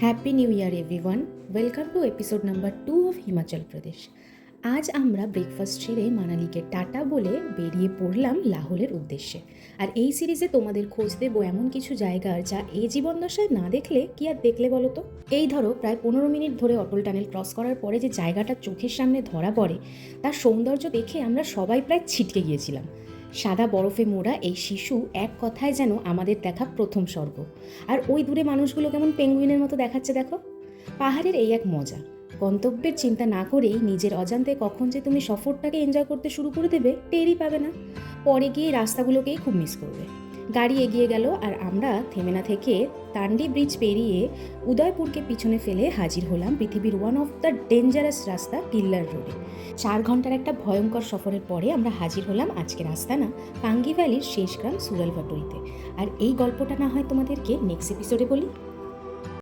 Happy new year everyone, welcome to episode number 2 of Himachal Pradesh. আজ আমরা breakfast ছেড়ে মানালিকে tata বলে বেরিয়ে পড়লাম লাহোরের উদ্দেশ্যে। আর এই সিরিজে তোমাদের খোঁজ দেবো এমন কিছু জায়গার যা এই জীবন দশায় না দেখলে কি আর দেখলে বলো তো। এই ধরো প্রায় 15 মিনিট ধরে অটল টানেল ক্রস করার পরে যে জায়গাটা চোখের সামনে ধরা পড়ে তার সৌন্দর্য দেখে আমরা সবাই প্রায় ছিটকে গিয়েছিলাম। সাদা বরফে মোড়া এই শিশু এক কথায় যেন আমাদের দেখা প্রথম স্বর্গ। আর ওই দূরে মানুষগুলো কেমন পেঙ্গুইনের মতো দেখাচ্ছে দেখো। পাহাড়ের এই এক মজা, গন্তব্যের চিন্তা না করেই নিজের অজান্তে কখন যে তুমি সফরটাকে এনজয় করতে শুরু করে দেবে টেরই পাবে না। পরে গিয়ে রাস্তাগুলোকেই খুব মিস করবে। গাড়ি এগিয়ে গেল আর আমরা থেমে না থেকে তান্ডি ব্রিজ পেরিয়ে উদয়পুরকে পিছনে ফেলে হাজির হলাম পৃথিবীর ওয়ান অফ দ্য ডেঞ্জারাস রাস্তা কিল্লার রোডে। 4 ঘন্টার একটা ভয়ঙ্কর সফরের পরে আমরা হাজির হলাম আজকের আস্তানা পাঙ্গি ভ্যালির শেষ গ্রাম সুরালভাটুরিতে। আর এই গল্পটা না হয় তোমাদেরকে নেক্সট এপিসোডে বলি।